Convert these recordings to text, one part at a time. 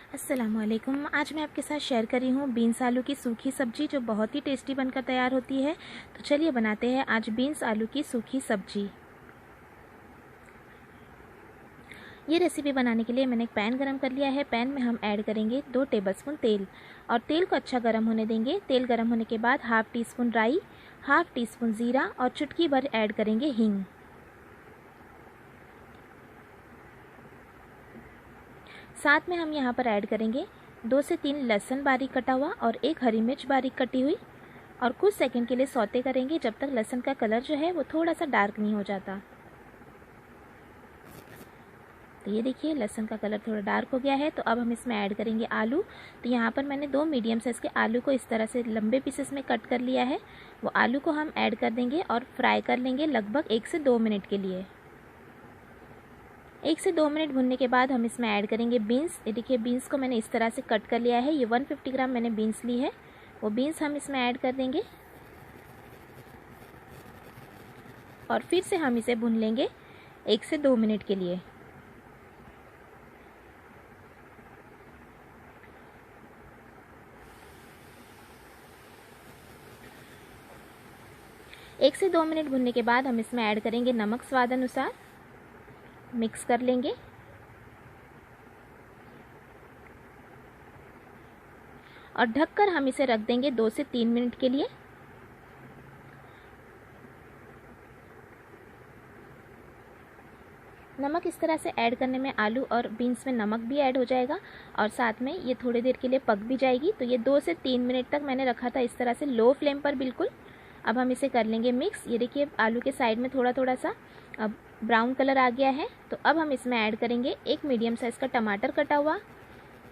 अस्सलामुअलैकुम। आज मैं आपके साथ शेयर कर रही हूँ बीन्स आलू की सूखी सब्जी, जो बहुत ही टेस्टी बनकर तैयार होती है। तो चलिए बनाते हैं आज बीन्स आलू की सूखी सब्जी। ये रेसिपी बनाने के लिए मैंने एक पैन गरम कर लिया है। पैन में हम ऐड करेंगे 2 टेबलस्पून तेल और तेल को अच्छा गरम होने देंगे। तेल गरम होने के बाद हाफ टी स्पून राई, हाफ टी स्पून ज़ीरा और चुटकी भर ऐड करेंगे हींग। साथ में हम यहाँ पर ऐड करेंगे 2 से 3 लहसुन बारीक कटा हुआ और 1 हरी मिर्च बारीक कटी हुई, और कुछ सेकंड के लिए सौते करेंगे जब तक लहसुन का कलर जो है वो थोड़ा सा डार्क नहीं हो जाता। तो ये देखिए लहसुन का कलर थोड़ा डार्क हो गया है। तो अब हम इसमें ऐड करेंगे आलू। तो यहाँ पर मैंने 2 मीडियम साइज़ के आलू को इस तरह से लंबे पीसेस में कट कर लिया है। वो आलू को हम ऐड कर देंगे और फ्राई कर लेंगे लगभग 1 से 2 मिनट के लिए। 1 से 2 मिनट भुनने के बाद हम इसमें ऐड करेंगे बीन्स। ये देखिए बीन्स को मैंने इस तरह से कट कर लिया है। ये 150 ग्राम मैंने बीन्स ली है। वो बीन्स हम इसमें ऐड कर देंगे और फिर से हम इसे भून लेंगे 1 से 2 मिनट के लिए। एक से 2 मिनट भुनने के बाद हम इसमें ऐड करेंगे नमक स्वाद अनुसार। मिक्स कर लेंगे और ढककर हम इसे रख देंगे 2 से 3 मिनट के लिए। नमक इस तरह से ऐड करने में आलू और बीन्स में नमक भी ऐड हो जाएगा और साथ में ये थोड़ी देर के लिए पक भी जाएगी। तो ये 2 से 3 मिनट तक मैंने रखा था इस तरह से लो फ्लेम पर बिल्कुल। अब हम इसे कर लेंगे मिक्स। ये देखिए आलू के साइड में थोड़ा थोड़ा सा अब ब्राउन कलर आ गया है। तो अब हम इसमें ऐड करेंगे 1 मीडियम साइज़ का टमाटर कटा हुआ,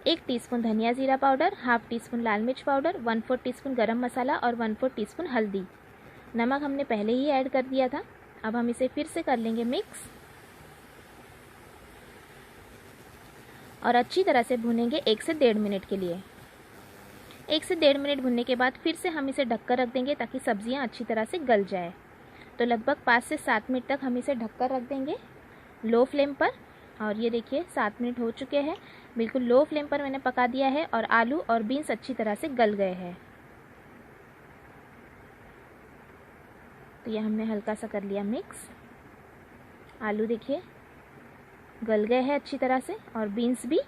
1 टीस्पून धनिया जीरा पाउडर, हाफ टी स्पून लाल मिर्च पाउडर, 1/4 टीस्पून गरम मसाला और 1/4 टीस्पून हल्दी। नमक हमने पहले ही ऐड कर दिया था। अब हम इसे फिर से कर लेंगे मिक्स और अच्छी तरह से भूनेंगे 1 से 1.5 मिनट के लिए। 1 से 1.5 मिनट भुनने के बाद फिर से हम इसे ढककर रख देंगे ताकि सब्जियां अच्छी तरह से गल जाए। तो लगभग 5 से 7 मिनट तक हम इसे ढककर रख देंगे लो फ्लेम पर। और ये देखिए 7 मिनट हो चुके हैं। बिल्कुल लो फ्लेम पर मैंने पका दिया है और आलू और बीन्स अच्छी तरह से गल गए हैं। तो ये हमने हल्का सा कर लिया मिक्स। आलू देखिए गल गए हैं अच्छी तरह से और बीन्स भी।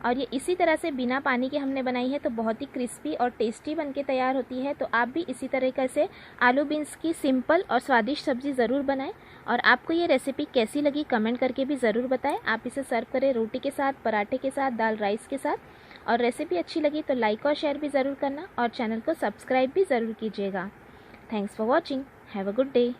और ये इसी तरह से बिना पानी के हमने बनाई है तो बहुत ही क्रिस्पी और टेस्टी बनके तैयार होती है। तो आप भी इसी तरीके से आलू बीन्स की सिंपल और स्वादिष्ट सब्ज़ी ज़रूर बनाएं। और आपको ये रेसिपी कैसी लगी कमेंट करके भी ज़रूर बताएं। आप इसे सर्व करें रोटी के साथ, पराठे के साथ, दाल राइस के साथ। और रेसिपी अच्छी लगी तो लाइक और शेयर भी ज़रूर करना और चैनल को सब्सक्राइब भी ज़रूर कीजिएगा। Thanks for watching. Have a good day.